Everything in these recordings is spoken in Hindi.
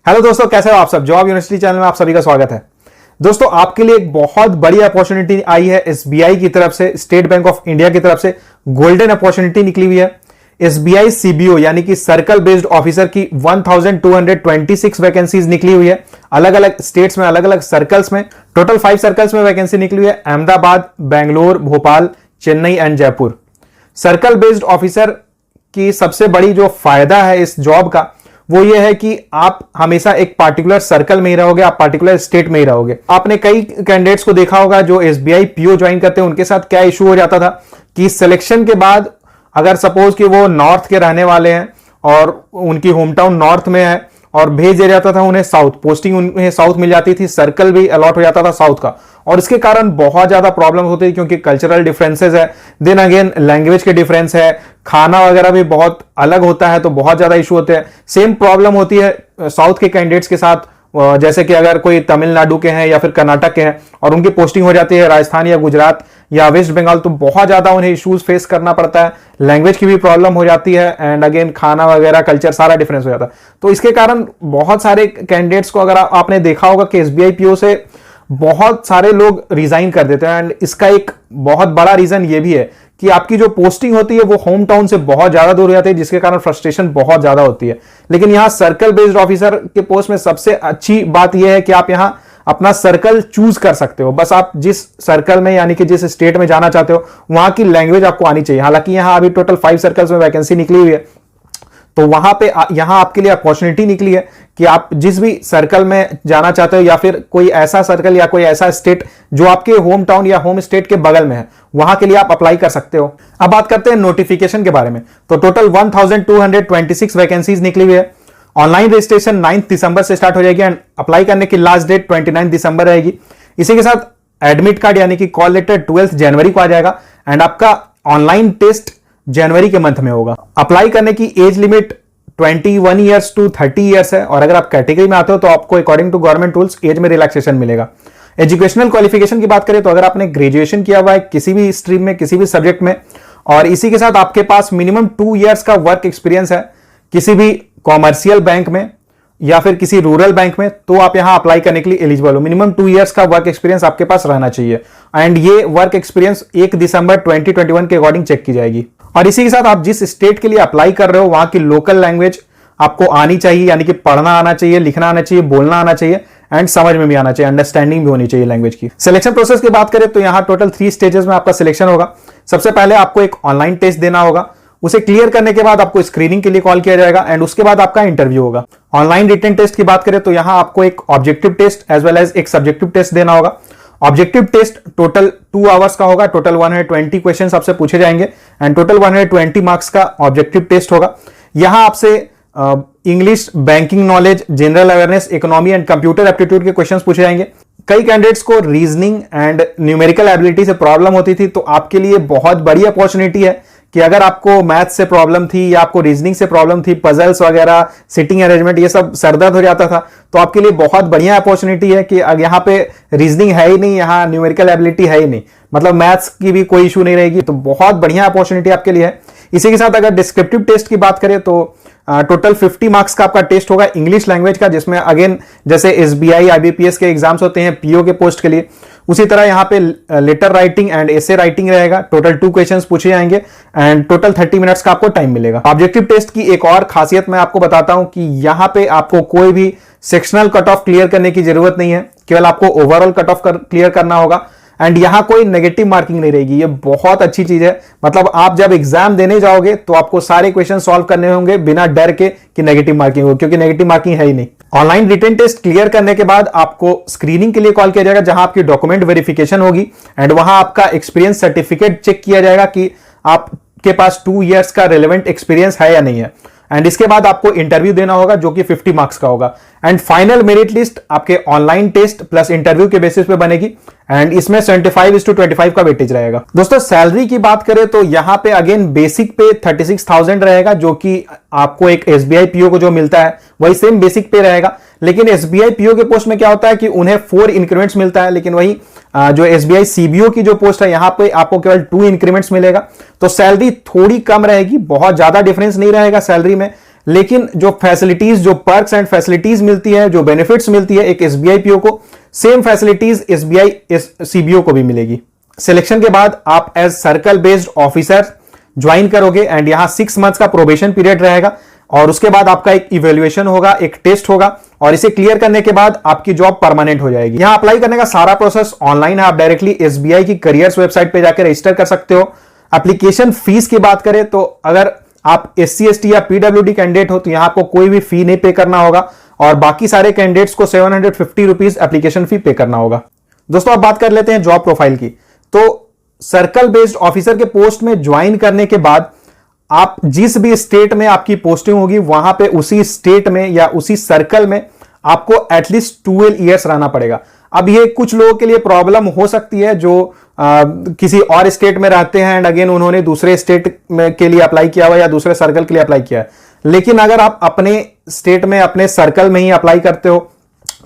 हेलो दोस्तों, कैसे हो आप सब। जॉब यूनिवर्सिटी चैनल में आप सभी का स्वागत है। दोस्तों, आपके लिए एक बहुत बड़ी अपॉर्चुनिटी आई है एसबीआई की तरफ से, स्टेट बैंक ऑफ इंडिया की तरफ से गोल्डन अपॉर्चुनिटी निकली हुई है। एसबीआई सीबीओ यानी कि सर्कल बेस्ड ऑफिसर की 1226 वैकेंसीज निकली हुई है। अलग अलग स्टेट्स में, अलग अलग सर्कल्स में, टोटल 5 सर्कल्स में वैकेंसी निकली हुई है। Ahmedabad, Bangalore, Bhopal, Chennai and Jaipur. Circle based officer की सबसे बड़ी जो फायदा है इस जॉब का, वो ये है कि आप हमेशा एक पार्टिकुलर सर्कल में ही रहोगे, आप पार्टिकुलर स्टेट में ही रहोगे। आपने कई कैंडिडेट्स को देखा होगा जो एसबीआई पीओ ज्वाइन करते हैं, उनके साथ क्या इशू हो जाता था कि सिलेक्शन के बाद अगर सपोज कि वो नॉर्थ के रहने वाले हैं और उनकी होम टाउन नॉर्थ में है और भेज दिया जाता था उन्हें साउथ, पोस्टिंग उन्हें साउथ मिल जाती थी, सर्कल भी अलॉट हो जाता था साउथ का, और इसके कारण बहुत ज्यादा प्रॉब्लम होती है क्योंकि कल्चरल डिफरेंसेस है, देन अगेन लैंग्वेज के डिफरेंस है, खाना वगैरह भी बहुत अलग होता है, तो बहुत ज्यादा इशू होते हैं। सेम प्रॉब्लम होती है साउथ के कैंडिडेट्स के साथ, जैसे कि अगर कोई तमिलनाडु के हैं या फिर कर्नाटक के हैं और उनकी पोस्टिंग हो जाती है राजस्थान या गुजरात या वेस्ट बंगाल, तो बहुत ज्यादा उन्हें इश्यूज फेस करना पड़ता है। लैंग्वेज की भी प्रॉब्लम हो जाती है एंड अगेन खाना वगैरह, कल्चर सारा डिफरेंस हो जाता है। तो इसके कारण बहुत सारे कैंडिडेट्स को, अगर आपने देखा होगा कि एसबीआई पीओ से बहुत सारे लोग रिजाइन कर देते हैं। एंड इसका एक बहुत बड़ा रीजन ये भी है कि आपकी जो पोस्टिंग होती है वो होम टाउन से बहुत ज्यादा दूर हो जाती है, जिसके कारण फ्रस्ट्रेशन बहुत ज्यादा होती है। लेकिन यहां सर्कल बेस्ड ऑफिसर के पोस्ट में सबसे अच्छी बात यह है कि आप यहां अपना सर्कल चूज कर सकते हो। बस आप जिस सर्कल में यानी कि जिस स्टेट में जाना चाहते हो वहां की लैंग्वेज आपको आनी चाहिए। हालांकि यहां अभी टोटल 5 सर्कल्स में वैकेंसी निकली हुई है, तो वहां पे यहां आपके लिए अपॉर्चुनिटी निकली है कि आप जिस भी सर्कल में जाना चाहते हो या फिर कोई ऐसा सर्कल या कोई ऐसा स्टेट जो आपके होम टाउन या होम स्टेट के बगल में है, वहां के लिए आप अप्लाई कर सकते हो। अब बात करते हैं नोटिफिकेशन के बारे में। तो टोटल 1226 वैकेंसीज निकली हुई है। ऑनलाइन रजिस्ट्रेशन 9 दिसंबर से स्टार्ट हो जाएगी एंड अप्लाई करने की लास्ट डेट 29 दिसंबर रहेगी। इसी के साथ एडमिट कार्ड यानी कि कॉल लेटर 12 जनवरी को आ जाएगा एंड आपका ऑनलाइन टेस्ट जनवरी के मंथ में होगा। अप्लाई करने की age limit 21 years to 30 years है और अगर आप कैटेगरी में आते हो तो आपको according to government rules age में रिलैक्सेशन मिलेगा। एजुकेशनल क्वालिफिकेशन की बात करें तो अगर आपने ग्रेजुएशन किया हुआ है किसी भी स्ट्रीम में, किसी भी सब्जेक्ट में, और इसी के साथ आपके पास मिनिमम 2 ईयर्स का वर्क एक्सपीरियंस है किसी भी कॉमर्शियल बैंक में या फिर किसी रूरल बैंक में, तो आप यहां अप्लाई करने के लिए एलिजिबल हो। मिनिमम 2 ईयर्स का वर्क एक्सपीरियंस आपके पास रहना चाहिए एंड ये वर्क एक्सपीरियंस 1 दिसंबर 2021 के अकॉर्डिंग चेक की जाएगी। और इसी के साथ आप जिस स्टेट के लिए अप्लाई कर रहे हो वहां की लोकल लैंग्वेज आपको आनी चाहिए, यानी कि पढ़ना आना चाहिए, लिखना आना चाहिए, बोलना आना चाहिए एंड समझ में भी आना चाहिए, अंडरस्टैंडिंग भी होनी चाहिए लैंग्वेज की। सिलेक्शन प्रोसेस की बात करें तो यहां टोटल 3 स्टेजेस में आपका सिलेक्शन होगा। सबसे पहले आपको एक ऑनलाइन टेस्ट देना होगा, उसे क्लियर करने के बाद आपको स्क्रीनिंग के लिए कॉल किया जाएगा एंड उसके बाद आपका इंटरव्यू होगा। ऑनलाइन रिटन टेस्ट की बात करें तो यहां आपको एक objective test as well as एक सब्जेक्टिव टेस्ट देना होगा। ऑब्जेक्टिव टेस्ट टोटल 2 आवर्स का होगा, टोटल 120 क्वेश्चंस आपसे पूछे जाएंगे एंड टोटल 120 मार्क्स का ऑब्जेक्टिव टेस्ट होगा। यहां आपसे English, banking knowledge, general awareness, economy and computer aptitude के क्वेश्चंस पूछे जाएंगे। कई कैंडिडेट्स को रीजनिंग एंड न्यूमेरिकल एबिलिटी से प्रॉब्लम होती थी, तो आपके लिए बहुत बड़ी अपॉर्चुनिटी है कि अगर आपको मैथ से प्रॉब्लम थी या आपको रीजनिंग से प्रॉब्लम थी, पजल्स वगैरह, सिटिंग अरेंजमेंट, ये सब सरदर्द हो जाता था, तो आपके लिए बहुत बढ़िया अपॉर्चुनिटी है कि यहाँ पे रीजनिंग है ही नहीं, यहाँ न्यूमेरिकल एबिलिटी है ही नहीं, मतलब मैथ्स की भी कोई इशू नहीं रहेगी, तो बहुत बढ़िया अपॉर्चुनिटी आपके लिए है। इसी के साथ अगर डिस्क्रिप्टिव टेस्ट की बात करें तो टोटल 50 मार्क्स का आपका टेस्ट होगा इंग्लिश लैंग्वेज का, जिसमें अगेन जैसे एसबीआई, आईबीपीएस के एग्जाम्स होते हैं पीओ के पोस्ट के लिए, उसी तरह यहां पे letter writing and essay writing रहेगा। टोटल 2 क्वेश्चंस पूछे जाएंगे एंड टोटल 30 मिनट्स का आपको टाइम मिलेगा। ऑब्जेक्टिव टेस्ट की एक और खासियत मैं आपको बताता हूं कि यहां पे आपको कोई भी सेक्शनल कट ऑफ क्लियर करने की जरूरत नहीं है, केवल आपको ओवरऑल कट ऑफ क्लियर करना होगा एंड यहां कोई नेगेटिव मार्किंग नहीं रहेगी। ये बहुत अच्छी चीज है, मतलब आप जब एग्जाम देने जाओगे तो आपको सारे क्वेश्चन सॉल्व करने होंगे बिना डर के कि नेगेटिव मार्किंग हो, क्योंकि नेगेटिव मार्किंग है ही नहीं। ऑनलाइन रिटन टेस्ट क्लियर करने के बाद आपको स्क्रीनिंग के लिए कॉल किया जाएगा, जहां आपकी डॉक्यूमेंट वेरिफिकेशन होगी एंड वहां आपका एक्सपीरियंस सर्टिफिकेट चेक किया जाएगा कि आपके पास 2 ईयर्स का रेलेवेंट एक्सपीरियंस है या नहीं है एंड इसके बाद आपको इंटरव्यू देना होगा जो कि 50 मार्क्स का होगा एंड फाइनल मेरिट लिस्ट आपके ऑनलाइन टेस्ट प्लस इंटरव्यू के बेसिस पे बनेगी एंड इसमें 75:25 का वेटेज रहेगा। दोस्तों, सैलरी की बात करें तो यहां पे अगेन बेसिक पे 36,000 रहेगा, जो कि आपको एक एसबीआई पीओ को जो मिलता है वही सेम बेसिक पे रहेगा। लेकिन एसबीआई पीओ के पोस्ट में क्या होता है कि उन्हें 4 इंक्रीमेंट्स मिलता है, लेकिन वही जो एसबीआई सीबीओ की जो पोस्ट है यहां पे आपको केवल 2 इंक्रीमेंट्स मिलेगा, तो सैलरी थोड़ी कम रहेगी, बहुत ज्यादा डिफरेंस नहीं रहेगा सैलरी में। लेकिन जो फैसिलिटीज, जो पर्क्स एंड फैसिलिटीज मिलती है, जो बेनिफिट्स मिलती है एक एसबीआई पीओ को, सेम फैसिलिटीज एसबीआई सीबीओ को भी मिलेगी। सिलेक्शन के बाद आप as circle based officer join करोगे एंड यहां 6 मंथ्स का प्रोबेशन पीरियड रहेगा और उसके बाद आपका एक इवैल्यूएशन होगा, एक टेस्ट होगा और इसे क्लियर करने के बाद आपकी जॉब परमानेंट हो जाएगी। यहां अप्लाई करने का सारा प्रोसेस ऑनलाइन है, आप डायरेक्टली एसबीआई की करियर्स वेबसाइट पे जाकर रजिस्टर कर सकते हो। एप्लीकेशन फीस की बात करें तो अगर आप एससी एसटी या पीडब्ल्यूडी कैंडिडेट हो तो यहां आपको कोई भी फी नहीं पे करना होगा और बाकी सारे कैंडिडेट्स को 750 रुपीज एप्लीकेशन फी पे करना होगा। दोस्तों अब बात कर लेते हैं जॉब प्रोफाइल की। तो सर्कल बेस्ड ऑफिसर के पोस्ट में ज्वाइन करने के बाद आप जिस भी स्टेट में आपकी पोस्टिंग होगी वहां पे उसी स्टेट में या उसी सर्कल में आपको एटलीस्ट 12 ईयर्स रहना पड़ेगा। अब ये कुछ लोगों के लिए प्रॉब्लम हो सकती है जो किसी और स्टेट में रहते हैं एंड अगेन उन्होंने दूसरे स्टेट में के लिए अप्लाई किया हुआ या दूसरे सर्कल के लिए अप्लाई किया है। लेकिन अगर आप अपने स्टेट में अपने सर्कल में ही अप्लाई करते हो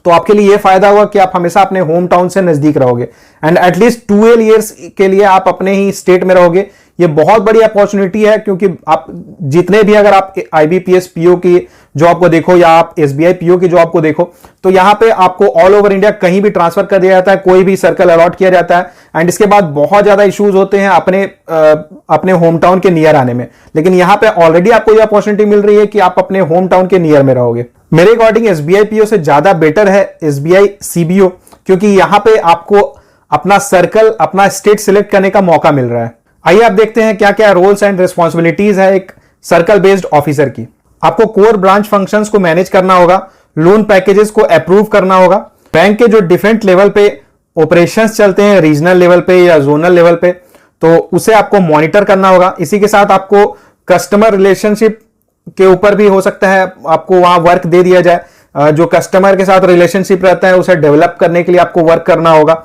तो आपके लिए यह फायदा होगा कि आप हमेशा अपने होम टाउन से नजदीक रहोगे एंड एटलीस्ट 12 ईयर्स के लिए आप अपने ही स्टेट में रहोगे। ये बहुत बड़ी अपॉर्चुनिटी है क्योंकि आप जितने भी, अगर आप आईबीपीएस पीओ की जॉब को देखो या आप एसबीआई पीओ की जॉब को देखो तो यहां पे आपको ऑल ओवर इंडिया कहीं भी ट्रांसफर कर दिया जाता है, कोई भी सर्कल अलॉट किया जाता है एंड इसके बाद बहुत ज्यादा इश्यूज होते हैं अपने होम टाउन के नियर आने में। लेकिन यहां पे ऑलरेडी आपको यह अपॉर्चुनिटी मिल रही है कि आप अपने होम टाउन के नियर में रहोगे। मेरे अकॉर्डिंग एसबीआई पीओ से ज्यादा बेटर है एसबीआई सीबीओ क्योंकि यहां पे आपको अपना सर्कल, अपना स्टेट सिलेक्ट करने का मौका मिल रहा है। आइए आप देखते हैं क्या क्या रोल्स एंड रिस्पॉन्सिबिलिटीज है एक सर्कल बेस्ड ऑफिसर की। आपको कोर ब्रांच फंक्शंस को मैनेज करना होगा, लोन पैकेजेस को अप्रूव करना होगा, बैंक के जो डिफरेंट लेवल पे ऑपरेशंस चलते हैं, रीजनल लेवल पे या जोनल लेवल पे, तो उसे आपको मॉनिटर करना होगा। इसी के साथ आपको कस्टमर रिलेशनशिप के ऊपर भी हो सकता है आपको वहां वर्क दे दिया जाए। जो कस्टमर के साथ रिलेशनशिप रहता है उसे डेवलप करने के लिए आपको वर्क करना होगा।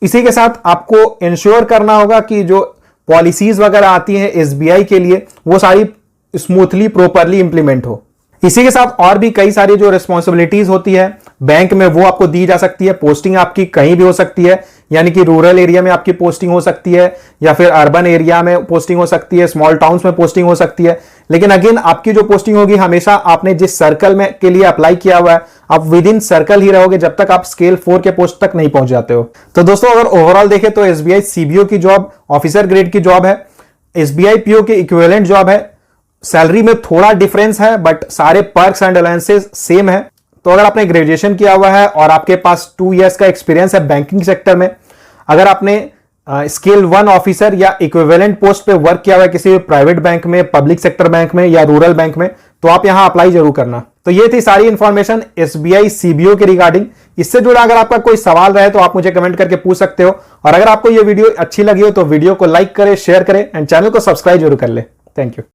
इसी के साथ आपको इंश्योर करना होगा कि जो पॉलिसीज वगैरह आती है एसबीआई के लिए वो सारी स्मूथली प्रॉपरली इंप्लीमेंट हो। इसी के साथ और भी कई सारी जो रिस्पॉन्सिबिलिटीज होती है बैंक में वो आपको दी जा सकती है। पोस्टिंग आपकी कहीं भी हो सकती है, यानी कि रूरल एरिया में आपकी पोस्टिंग हो सकती है या फिर अर्बन एरिया में पोस्टिंग हो सकती है, स्मॉल टाउन्स में पोस्टिंग हो सकती है। लेकिन अगेन आपकी जो पोस्टिंग होगी हमेशा आपने जिस सर्कल में के लिए अप्लाई किया हुआ है आप विद इन सर्कल ही रहोगे जब तक आप स्केल 4 के पोस्ट तक नहीं पहुंच जाते हो। तो दोस्तों अगर ओवरऑल देखें तो एसबीआई सीबीओ की जॉब ऑफिसर ग्रेड की जॉब है, एसबीआई पीओ की इक्विवेलेंट जॉब है। सैलरी में थोड़ा डिफरेंस है बट सारे पर्क्स एंड अलाउंसेस सेम है। तो अगर आपने ग्रेजुएशन किया हुआ है और आपके पास 2 इयर्स का एक्सपीरियंस है बैंकिंग सेक्टर में, अगर आपने स्केल 1 ऑफिसर या इक्विवेलेंट पोस्ट पे वर्क किया हुआ है किसी प्राइवेट बैंक में, पब्लिक सेक्टर बैंक में या रूरल बैंक में, तो आप यहां अप्लाई जरूर करना। तो ये थी सारी इंफॉर्मेशन एसबीआई सीबीओ के रिगार्डिंग। इससे जुड़ा अगर आपका कोई सवाल रहे तो आप मुझे कमेंट करके पूछ सकते हो और अगर आपको ये वीडियो अच्छी लगी हो तो वीडियो को लाइक करें, शेयर करें एंड चैनल को सब्सक्राइब जरूर कर ले। Thank you.